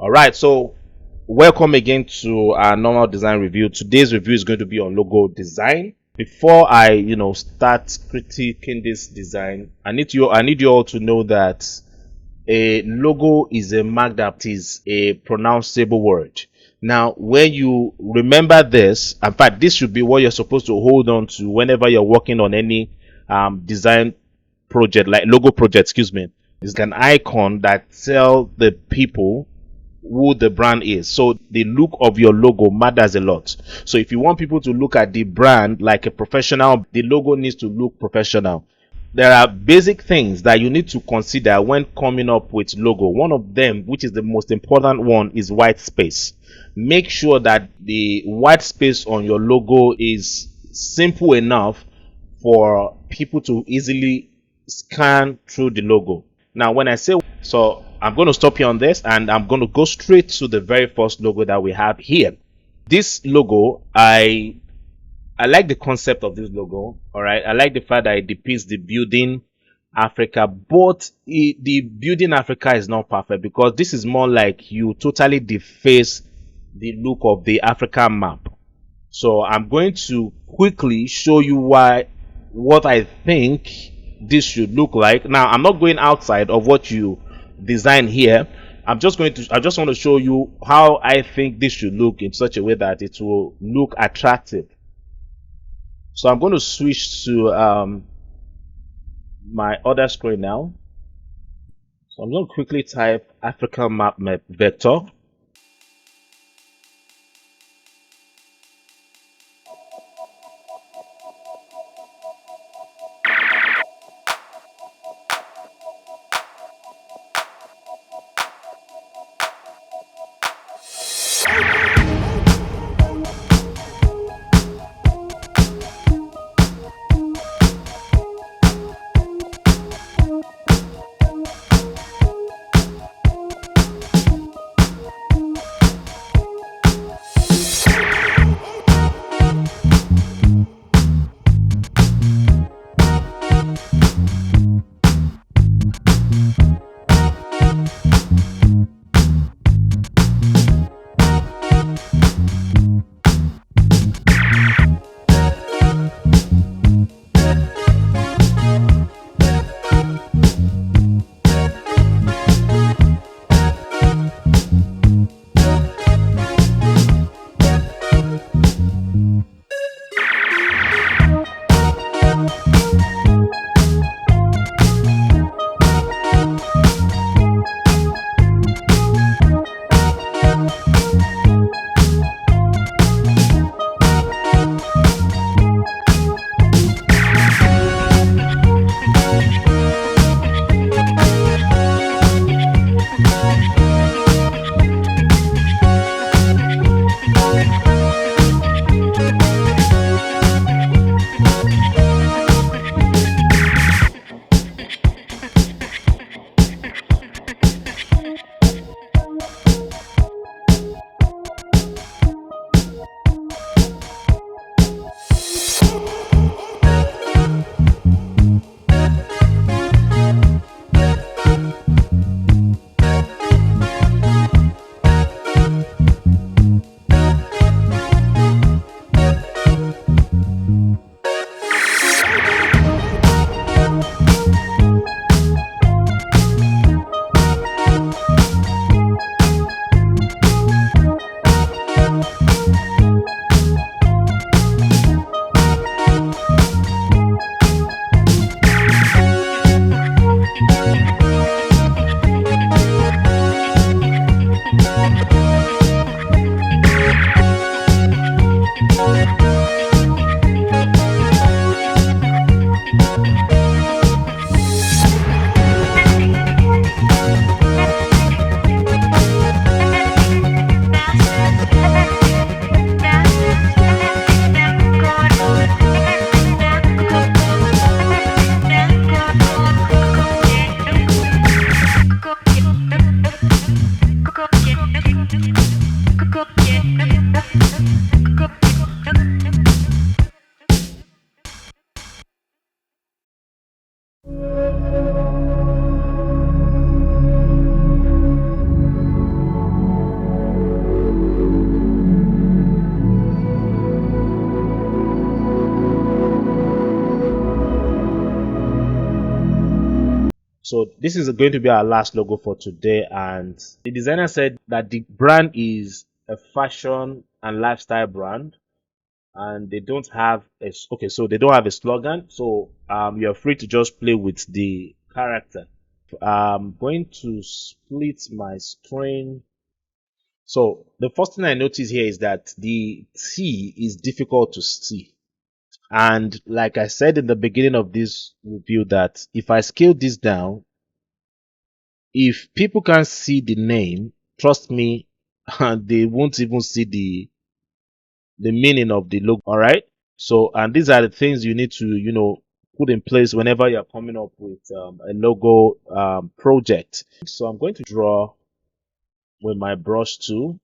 All right, so welcome again to our normal design review. Today's review is going to be on logo design. Before I, start critiquing this design, I need you all to know that a logo is a mark that is a pronounceable word. Now, when you remember this, in fact, this should be what you're supposed to hold on to whenever you're working on any design project, like logo project, excuse me. It's an icon that tells the people who the brand is. So the look of your logo matters a lot. So if you want people to look at the brand like a professional, the logo needs to look professional. There are basic things that you need to consider when coming up with logo. One of them, which is the most important one, is white space. Make sure that the white space on your logo is simple enough for people to easily scan through the logo. Now, when I say so, I'm going to stop here on this and I'm going to go straight to the very first logo that we have here. This logo, I like the concept of this logo. All right, I like the fact that it depicts the building Africa, but the building Africa is not perfect because this is more like you totally deface the look of the African map. So I'm going to quickly show you what I think this should look like. Now, I'm not going outside of what you design here. I just want to show you how I think this should look in such a way that it will look attractive. So I'm going to switch to my other screen now. So I'm going to quickly type African map vector. So this is going to be our last logo for today, and the designer said that the brand is a fashion and lifestyle brand, and they don't have a so they don't have a slogan. So you're free to just play with the character. I'm going to split my screen. So the first thing I notice here is that the T is difficult to see. And like I said in the beginning of this review, that if I scale this down, if people can't see the name, trust me, they won't even see the meaning of the logo. All right. So, and these are the things you need to, put in place whenever you're coming up with a logo project. So I'm going to draw with my brush tool.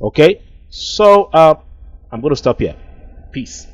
Okay, so I'm going to stop here. Peace.